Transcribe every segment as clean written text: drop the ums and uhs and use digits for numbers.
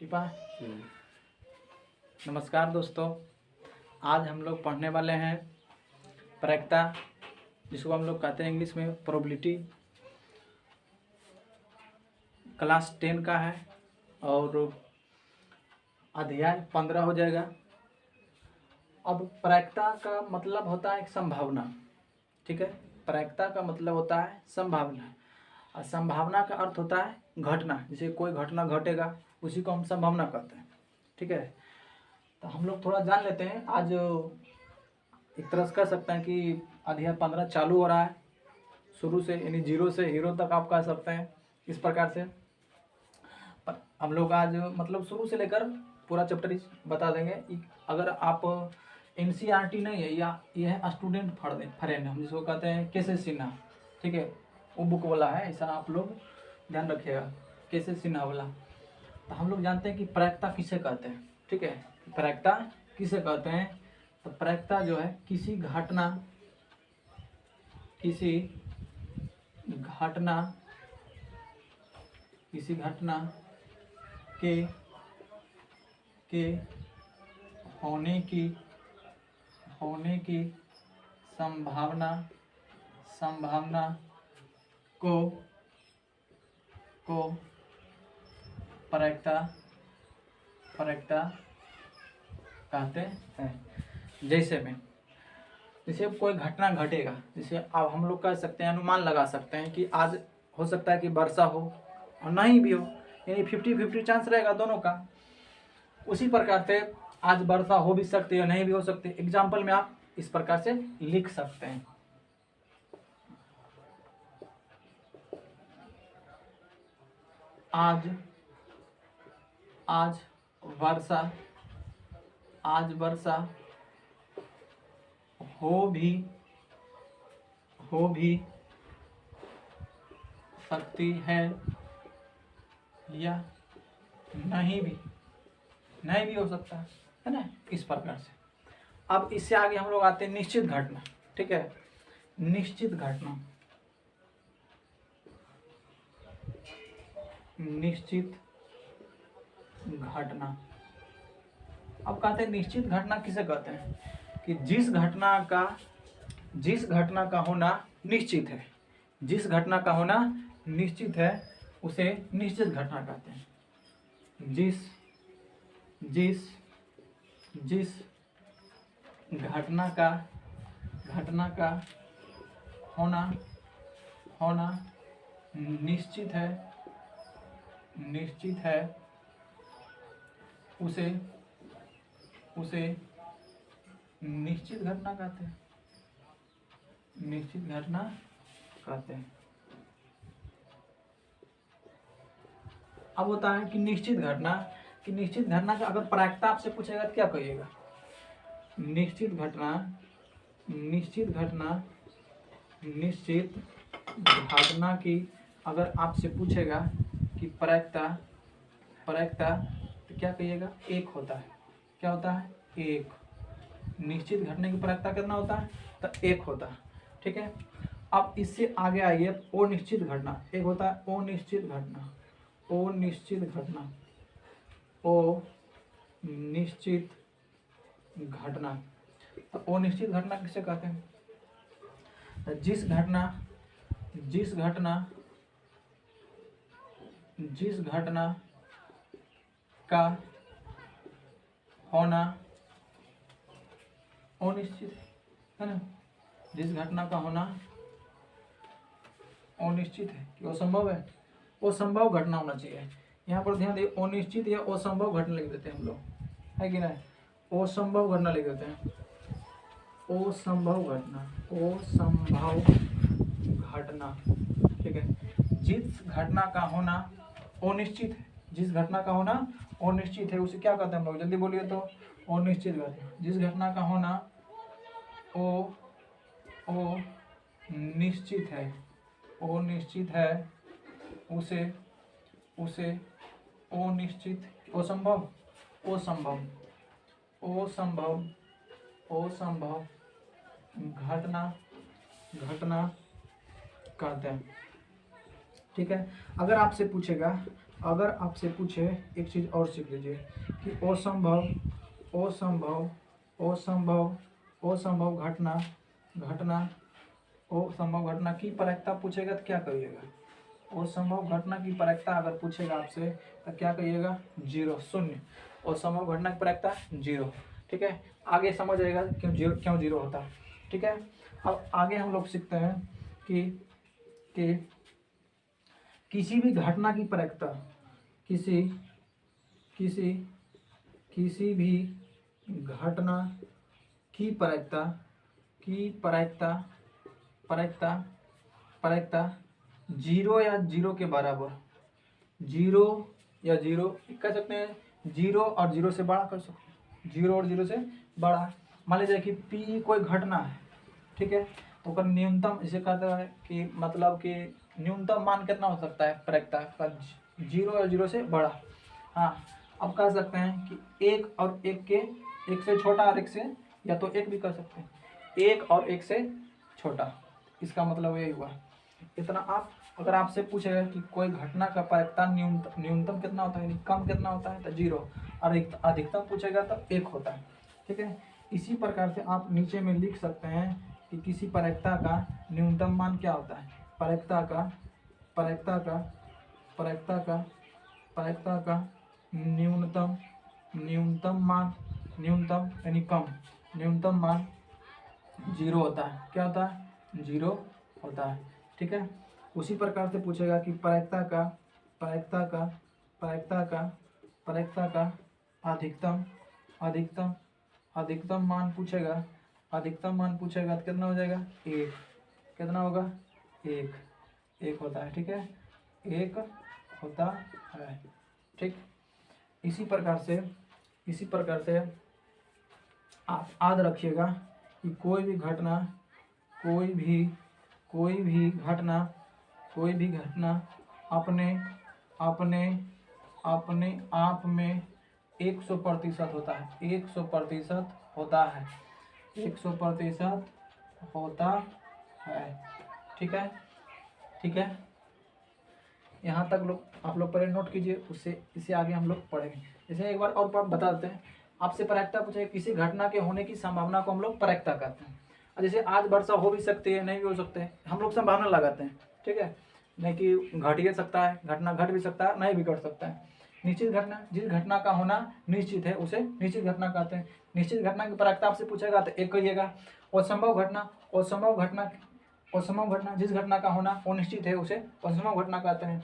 टिपा। नमस्कार दोस्तों, आज हम लोग पढ़ने वाले हैं प्रायिकता, जिसको हम लोग कहते हैं इंग्लिश में प्रोबेबिलिटी। क्लास 10 का है और अध्याय 15 हो जाएगा। अब प्रायिकता का मतलब होता है एक संभावना, ठीक है। प्रायिकता का मतलब होता है संभावना, और संभावना का अर्थ होता है घटना। जैसे कोई घटना घटेगा उसी को हम संभावना कहते हैं, ठीक है। तो हम लोग थोड़ा जान लेते हैं। आज एक तरह से कह सकते हैं कि अध्याय 15 चालू हो रहा है, शुरू से, यानी 0 से हीरो तक आप कह सकते हैं इस प्रकार से। पर हम लोग आज मतलब शुरू से लेकर पूरा चैप्टर बता देंगे। अगर आप NCERT नहीं है या ये है स्टूडेंट फ्रेंड, हम जिसको कहते हैं KC सिन्हा, ठीक है, वो बुक वाला है, ऐसा आप लोग ध्यान रखिएगा, KC सिन्हा वाला। तो हम लोग जानते हैं कि प्रायिकता किसे कहते हैं, ठीक है। प्रायिकता किसे कहते हैं? तो प्रायिकता जो है किसी घटना के होने की संभावना को प्रायिकता कहते हैं। जैसे कोई घटना घटेगा, जैसे अब हम लोग कह सकते हैं, अनुमान लगा सकते हैं कि आज हो सकता है कि वर्षा हो और नहीं भी हो, यानी 50-50 चांस रहेगा दोनों का। उसी प्रकार से आज वर्षा हो भी सकती है या नहीं भी हो सकती। एग्जाम्पल में आप इस प्रकार से लिख सकते हैं। आज वर्षा हो भी सकती है या नहीं भी हो सकता है ना, इस प्रकार से। अब इससे आगे हम लोग आते हैं निश्चित घटना, ठीक है। निश्चित घटना अब कहते हैं निश्चित घटना किसे कहते हैं? कि जिस घटना का होना निश्चित है, जिस घटना का होना निश्चित है उसे निश्चित घटना कहते हैं। जिस घटना का होना निश्चित है उसे निश्चित घटना कहते हैं। अब होता है कि निश्चित घटना का अगर प्रायिकता आपसे पूछेगा तो क्या कहिएगा? निश्चित घटना की अगर आपसे पूछेगा कि प्रायिकता तो क्या कहिएगा? 1 होता है। क्या होता है? 1। निश्चित घटना की प्रायिकता कितना होता है? तो 1 होता है, ठीक है। अब इससे आगे आइए, अनिश्चित घटना। एक होता है अनिश्चित घटना। तो अनिश्चित घटना किसे कहते हैं? जिस घटना का होना अनिश्चित है ना, जिस घटना का होना अनिश्चित है कि असंभव है, असंभव घटना होना चाहिए। यहाँ पर ध्यान दिए, अनिश्चित या असंभव घटना लिख देते हैं हम लोग, है कि नहीं? असंभव घटना लिख देते हैं। असंभव घटना, ठीक है। जिस घटना का होना अनिश्चित है, उसे क्या कहते हैं हम लोग? जल्दी बोलिए तो। अनिश्चित घटना। जिस घटना का होना अनिश्चित है उसे अनिश्चित असंभव घटना कहते हैं, ठीक है। अगर आपसे पूछेगा अगर आपसे पूछे एक चीज़ और सीख लीजिए कि असंभव असंभव असंभव असंभव घटना घटना असंभव घटना की प्रायिकता पूछेगा तो क्या करिएगा। असंभव घटना की प्रायिकता अगर पूछेगा आपसे तो क्या कहिएगा, 0, शून्य। असंभव घटना की प्रायिकता 0। ठीक है, आगे समझ आएगा क्यों 0 होता है। ठीक है, अब आगे हम लोग सीखते हैं कि किसी भी घटना की प्रायिकता किसी भी घटना की प्रायिकता 0 या 0 के बराबर, 0 या 0 कह सकते हैं, 0 और 0 से बड़ा कर सकते हैं, 0 और 0 से बड़ा। मान लीजिए कि P कोई घटना है, ठीक है, तो उसका न्यूनतम इसे कहता है कि मतलब कि न्यूनतम मान कितना हो सकता है प्रायिकता का, 0 या 0 से बड़ा। हाँ, अब कह सकते हैं कि 1 और 1 के, 1 से छोटा और 1 से, या तो 1 भी कर सकते हैं, 1 और 1 से छोटा, इसका मतलब यही हुआ। इतना आप अगर आपसे पूछेगा कि कोई घटना का प्रायिकता न्यूनतम कितना होता है, यानी कम कितना होता है, तो 0, और अधिकतम पूछेगा तो 1 होता है। ठीक है, इसी प्रकार से आप नीचे में लिख सकते हैं कि किसी प्रायिकता का न्यूनतम मान क्या होता है। प्रायिकता का न्यूनतम मान, न्यूनतम यानी कम, न्यूनतम मान 0 होता है। क्या होता है, 0 होता है। ठीक है, उसी प्रकार से पूछेगा कि प्रायिकता का अधिकतम मान पूछेगा, अधिकतम मान पूछेगा तो कितना हो जाएगा, 1। कितना होगा, 1 होता है। ठीक है, 1 होता है। ठीक, इसी प्रकार से आप याद रखिएगा कि कोई भी घटना अपने आप में 100% होता है, 100% होता है, 100% होता है। ठीक है, यहाँ तक आप लोग पहले नोट कीजिए, उससे इससे आगे हम लोग पढ़ेंगे। जैसे एक बार और बता देते हैं, आपसे प्रायिकता पूछे किसी घटना के होने की संभावना को हम लोग प्रायिकता कहते हैं। जैसे आज वर्षा हो भी सकती है, नहीं भी हो सकते हैं, हम लोग संभावना लगाते हैं। ठीक है, नहीं कि घट ही सकता है, घटना घट भी सकता है, नहीं भी घट सकता है। निश्चित घटना, जिस घटना का होना निश्चित है उसे निश्चित घटना कहते हैं। निश्चित घटना की प्रायिकता आपसे पूछेगा तो 1 कहिएगा। असंभव घटना जिस घटना का होना अनिश्चित है उसे असंभव घटना कहते हैं।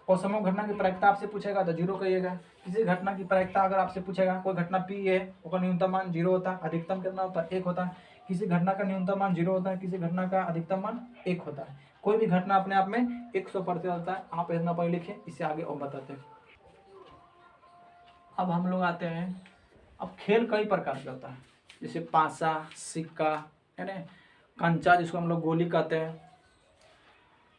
असंभव घटना की प्रायिकता आपसे पूछेगा तो 0 कहिएगा। किसी घटना की प्रायिकता अगर आपसे पूछेगा, कोई घटना P है, उसका न्यूनतम मान 0 होता है, अधिकतम कितना होता है, 1 होता है। किसी घटना का न्यूनतम मान 0 होता है, किसी घटना का अधिकतम मान 1 होता है। कोई भी घटना अपने आप में 100% होता है। आप इतना पढ़ लिखे, इससे आगे और बताते हैं। अब हम लोग आते हैं, अब खेल कई प्रकार का होता है, जैसे पासा, सिक्का, है ना, कंचा जिसको हम लोग गोली कहते हैं।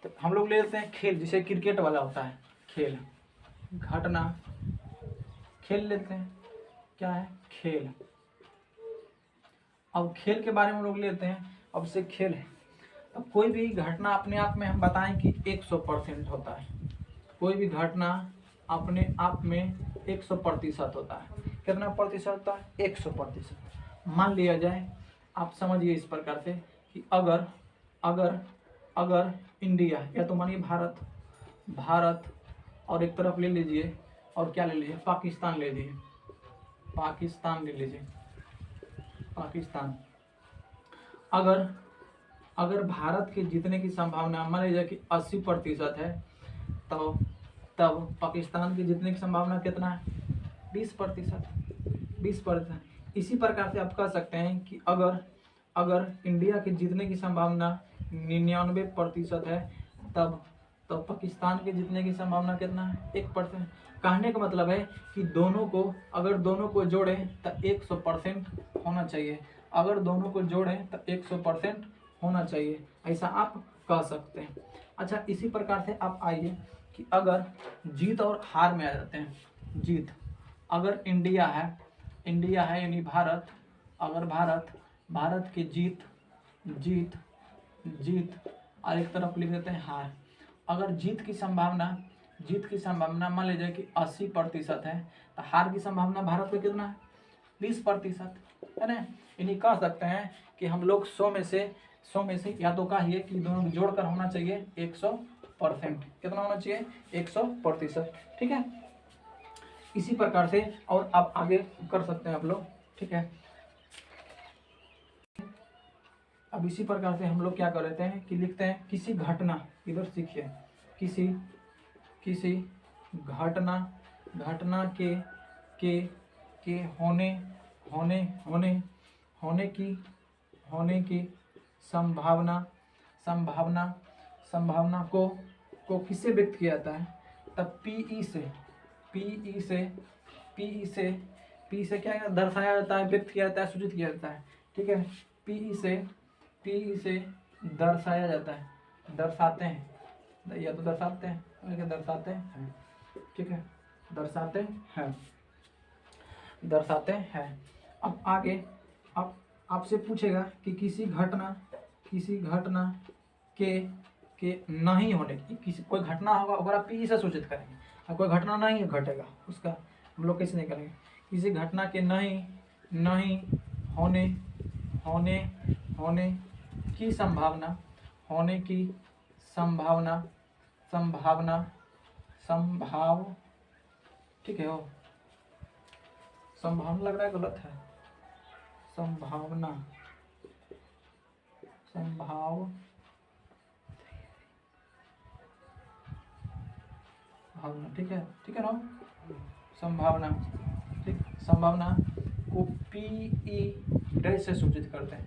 तो हम लोग ले लेते हैं खेल, जैसे क्रिकेट वाला होता है खेल, घटना, खेल लेते हैं, क्या है, खेल। अब खेल के बारे में हम लोग लेते हैं, अब से खेल है। अब कोई भी घटना अपने आप में हम बताएं कि 100% होता है। कोई भी घटना अपने आप में 100% होता है। कितना प्रतिशत होता है, 100%। मान लिया जाए, आप समझिए इस प्रकार से कि अगर इंडिया, या तो मानिए भारत और एक तरफ ले लीजिए, और क्या ले लीजिए, पाकिस्तान ले लीजिए, पाकिस्तान ले लीजिए, पाकिस्तान। अगर भारत के जीतने की संभावना मान लीजिए कि 80% है, तो तब पाकिस्तान के जीतने की संभावना कितना है, 20%। इसी प्रकार से आप कह सकते हैं कि अगर इंडिया के जीतने की संभावना 99% है, तब पाकिस्तान के जीतने की संभावना कितना है, 1%। कहने का मतलब है कि अगर दोनों को जोड़ें तो 100% होना चाहिए। अगर दोनों को जोड़ें तो 100% होना चाहिए, ऐसा आप कह सकते हैं। अच्छा, इसी प्रकार से आप आइए कि अगर जीत और हार में आ जाते हैं। जीत, अगर इंडिया है यानी भारत, अगर भारत की जीत और एक तरफ लिख देते हैं हार। अगर जीत की संभावना जीत की संभावना मान लीजिए कि 80% है, तो हार की संभावना भारत में कितना है? 20%, है ना। इन्हीं कह सकते हैं कि हम लोग 100 में से या तो कहिए कि दोनों जोड़कर होना चाहिए 100%। कितना होना चाहिए? 100%। ठीक है, इसी प्रकार से और आप आगे कर सकते हैं आप लोग। ठीक है, अब इसी प्रकार से हम लोग क्या कर लेते हैं कि लिखते हैं किसी घटना, इधर सीखिए, किसी घटना के होने की संभावना को किससे व्यक्त किया जाता है? तब पी से क्या दर्शाया जाता है, व्यक्त किया जाता है, सूचित किया जाता है। ठीक है, पी से दर्शाया जाता है, दर्शाते हैं, या तो दर्शाते हैं लेकिन दर्शाते हैं। ठीक है, दर्शाते हैं। अब आगे अब आपसे पूछेगा कि किसी घटना के नहीं होने की, किसी कोई घटना होगा अगर आप पी से सूचित करेंगे, अब कोई घटना नहीं घटेगा उसका हम लोग कैसे नहीं करेंगे? किसी घटना के नहीं होने की संभावना ठीक है, हो संभावना लग रहा है गलत है, संभावना। ठीक है ना, संभावना। ठीक, संभावना को पी डैश से सूचित करते हैं,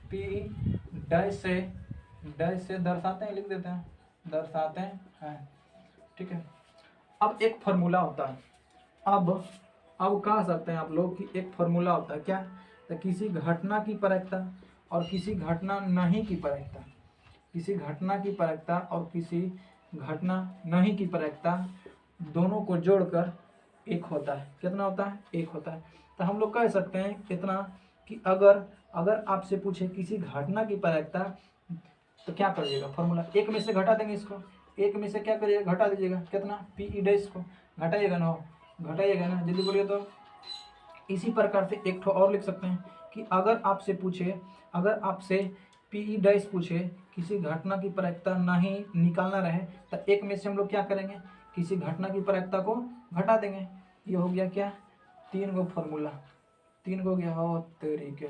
पी डैश से दर्शाते हैं, लिख देते हैं, दर्शाते हैं। ठीक है, अब एक फॉर्मूला होता है, अब कह सकते हैं आप लोग कि एक फॉर्मूला होता है क्या? तो किसी घटना की परकता और किसी घटना नहीं की परकता, किसी घटना की परकता और किसी घटना नहीं की परकता दोनों को जोड़कर एक होता है। कितना होता है? एक होता है। तो हम लोग कह सकते हैं इतना कि अगर आपसे पूछे किसी घटना की परकता तो क्या करिएगा? फॉर्मूला एक में से घटा देंगे, इसको एक में से क्या करिएगा? घटा दीजिएगा। कितना? पी डैश को घटाइएगा ना, जल्दी बोलिए। तो इसी प्रकार से एक ठो और लिख सकते हैं कि अगर आपसे पी डैश पूछे किसी घटना की प्रायिकता नहीं निकालना रहे तो एक में से हम लोग क्या करेंगे? किसी घटना की प्रायिकता को घटा देंगे। ये हो गया क्या? 3 गो फॉर्मूला, 3 गो गया हो तरीके।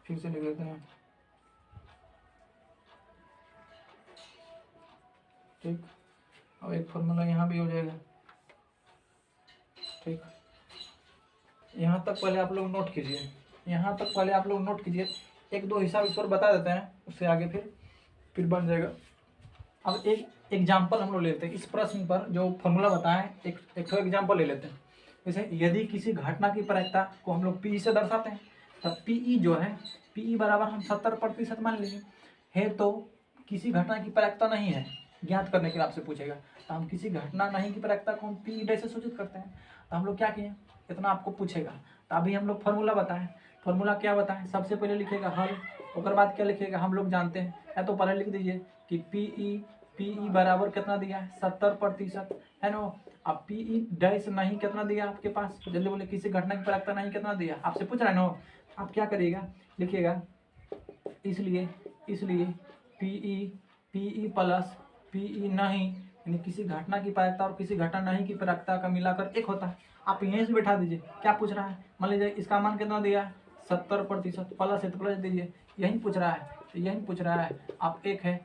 फिर से लिख लेते हैं। ठीक, अब एक फॉर्मूला यहाँ भी हो जाएगा। ठीक, यहाँ तक पहले आप लोग नोट कीजिए, एक दो हिसाब इस पर बता देते हैं, उससे आगे फिर बन जाएगा। अब एक एग्जाम्पल हम लोग लेते हैं इस प्रश्न पर, जो फॉर्मूला बताएं एक एग्जाम्पल ले लेते हैं। जैसे यदि किसी घटना की प्रायिकता को हम लोग पी से दर्शाते हैं, तब पी जो है, पी बराबर हम 70% मान लीजिए है, तो किसी घटना की प्रायिकता नहीं है ज्ञात करने के लिए आपसे पूछेगा, तो हम किसी घटना नहीं की प्रायिकता को हम पी डे से सूचित करते हैं। तो हम लोग क्या किए, इतना आपको पूछेगा तो अभी हम लोग फॉर्मूला बताएं। फॉर्मूला क्या बताएं? सबसे पहले लिखेगा हल, उसके बाद क्या लिखेगा हम लोग जानते हैं, या तो पहले लिख दीजिए कि पी बराबर कितना दिया है? 70% है ना। अब पी डैश नहीं कितना दिया आपके पास? जल्दी बोले, किसी घटना की प्रायिकता नहीं कितना दिया आपसे पूछ रहा है ना। आप क्या करिएगा, लिखिएगा इसलिए पी प्लस पी नहीं, यानी किसी घटना की प्रायिकता और किसी घटना नहीं की प्रायिकता का मिलाकर एक होता है। आप यहीं से बैठा दीजिए, क्या पूछ रहा है? मान लीजिए इसका मान कितना दिया है? 70%, प्लस है तो प्लस दीजिए, यही पूछ रहा है, तो यही पूछ रहा है। आप एक है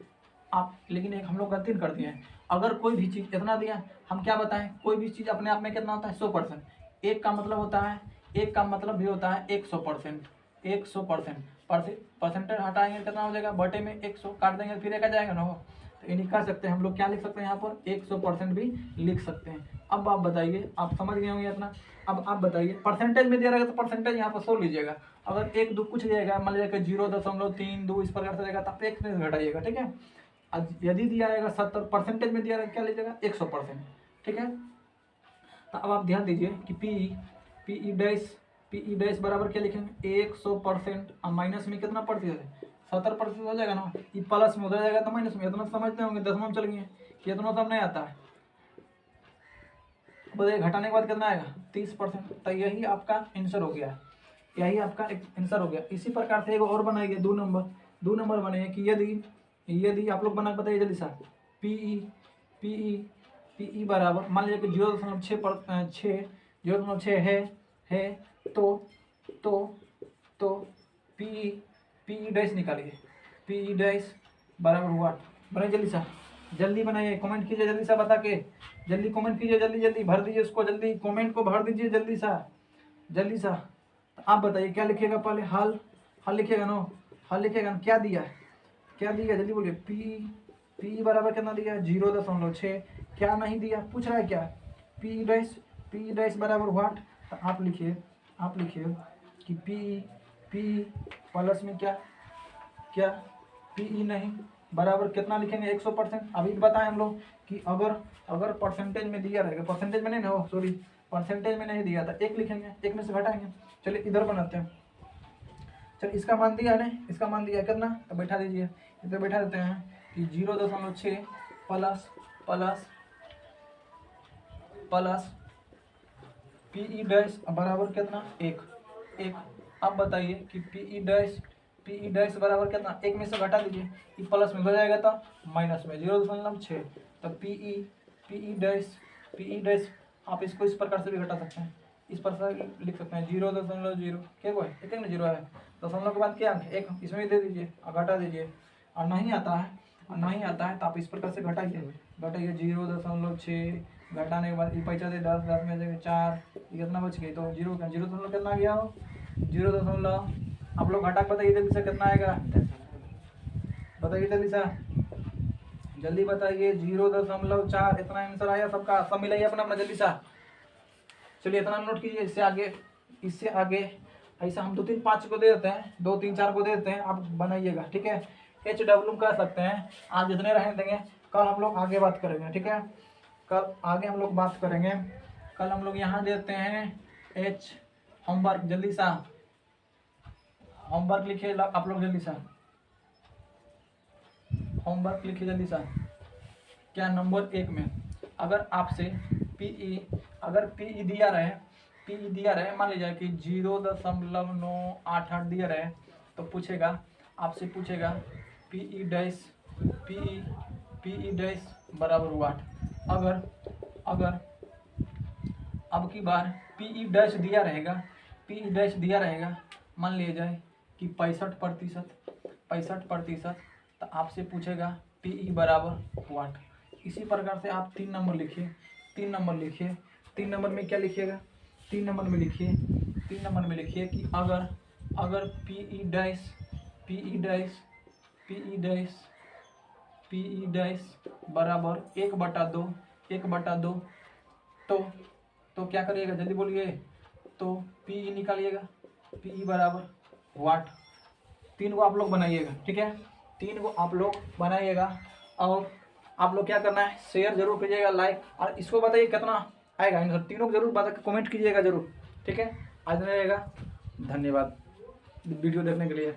आप, लेकिन एक हम लोग गलती कर दिए हैं। अगर कोई भी चीज़ इतना दिया, हम क्या बताएं, कोई भी चीज़ अपने आप में कितना होता है? 100%। एक का मतलब होता है, एक का मतलब भी होता है 100%। 100% परसेंटेज हटाएंगे कितना हो जाएगा? बटे में 100 काट देंगे फिर एक आ जाएगा ना हो। तो इन्हीं कर सकते हैं हम लोग, क्या लिख सकते हैं यहाँ पर? 100% भी लिख सकते हैं। अब आप बताइए, आप समझ गए होंगे इतना। अब आप बताइए, परसेंटेज में दिया रहेगा तो परसेंटेज यहाँ पर 100 लीजिएगा। अगर 1 2 कुछ जाएगा, मान लीजिएगा 0.32 इस प्रकार से जाएगा, तो 1 में घटाइएगा। ठीक है, यदि दिया रहेगा 70 परसेंटेज में दिया रहेगा, क्या लीजिएगा? 100%। ठीक है, तो अब आप ध्यान दीजिए कि पी डैश पी डैश बराबर क्या लिखेंगे 100%, और माइनस में कितना प्रतिशत है 70% हो जाएगा ना, ये प्लस में उधर जाएगा तो माइनस में, इतना समझते होंगे, दसवां में चल गए, ये इतना सब नहीं आता है। बताइए घटाने के बाद कितना आएगा 30%, तो यही आपका आंसर हो गया, यही आपका एक आंसर हो गया। इसी प्रकार से एक और बनाएंगे 2 नंबर बने कि यदि आप लोग बना बताइए जल्दी सा, पीई बराबर मान लीजिए कि 0.6 है तो पीई डैश निकालिए, पीई डैश बराबर वाट। बनाइए जल्दी सा, जल्दी बनाइए, कमेंट कीजिए जल्दी सा, बता के जल्दी कमेंट कीजिए, जल्दी भर दीजिए उसको, जल्दी कमेंट को भर दीजिए जल्दी सा। तो आप बताइए क्या लिखिएगा, पहले हल लिखिएगा ना, हल लिखिएगा ना, क्या दिया जल्दी बोलिए। पी बराबर कितना दिया 0.6, क्या नहीं दिया पूछ रहा है क्या, पी डैश बराबर व्हाट। तो आप लिखिए कि पी प्लस में क्या पी नहीं बराबर कितना लिखेंगे 100%। अभी बताएं हम लोग कि अगर परसेंटेज में दिया रहेगा, परसेंटेज में नहीं ना, सॉरी परसेंटेज में नहीं दिया था 1 लिखेंगे, 1 में से घटाएंगे। चलिए इधर बनाते हैं, चल इसका मान दिया है, इसका मान दिया कितना, तो बैठा दीजिए, इधर बैठा देते हैं कि 0.6 प्लस पीई डैश बराबर कितना 1। अब बताइए कि पीई डैश बराबर कितना, 1 में से घटा दीजिए, ये प्लस में हो जाएगा तो माइनस में 0.6, तो पीई डैश आप इसको इस प्रकार से भी घटा सकते हैं, इस प्रकार लिख सकते हैं 0.0 क्या हुआ है, एक ना 0 है, दशमलव के बाद क्या अंक 1, इसमें दे दीजिए और घटा दीजिए। और नहीं आता है तो आप इस प्रकार से घटाइए 0.6 घटाने के बाद ये पैसा दे 10 में जाएगा 4, ये कितना बच गई, तो 0 कितना आ गया हो 0. आप लोग घटा बताइए जल्दी से कितना आएगा, बताइए जल्दी बताइए 0.4, इतना आंसर आया सबका, सब मिलाइए अपना जल्दी सा। चलिए इतना नोट कीजिए, इससे आगे ऐसा हम 2 3 5 को दे देते हैं, 2 3 4 को दे देते हैं, आप बनाइएगा ठीक है। HW कर सकते हैं, आज जितने रहने देंगे, कल हम लोग आगे बात करेंगे ठीक है, कल आगे हम लोग बात करेंगे। कल हम लोग यहाँ देते हैं H होमवर्क, जल्दी सा होमवर्क लिखिए आप लोग, जल्दी सा होमवर्क लिखिए जल्दी सा। क्या नंबर 1 में अगर आपसे पीई दिया रहे, मान लीजिए कि 0.988 दिया रहे, तो आपसे पूछेगा पीई डैश बराबर वाट। अगर अब की बार पीई डैश दिया रहेगा, मान लिया जाए कि 65%, तो आपसे पूछेगा पीई बराबर वाट। इसी प्रकार से आप 3 नंबर लिखिए, 3 नंबर में क्या लिखिएगा, 3 नंबर में लिखिए कि अगर पीई डैश बराबर 1/2 तो क्या करिएगा जल्दी बोलिए, तो पीई निकालिएगा, पीई बराबर वाट। 3 को आप लोग बनाइएगा ठीक है, 3 को आप लोग बनाइएगा, और आप लोग क्या करना है, शेयर जरूर कीजिएगा, लाइक, और इसको बताइए कितना आएगा आंसर, तीनों को जरूर बता कमेंट कीजिएगा जरूर ठीक है। आज नहीं रहेगा, धन्यवाद वीडियो देखने के लिए।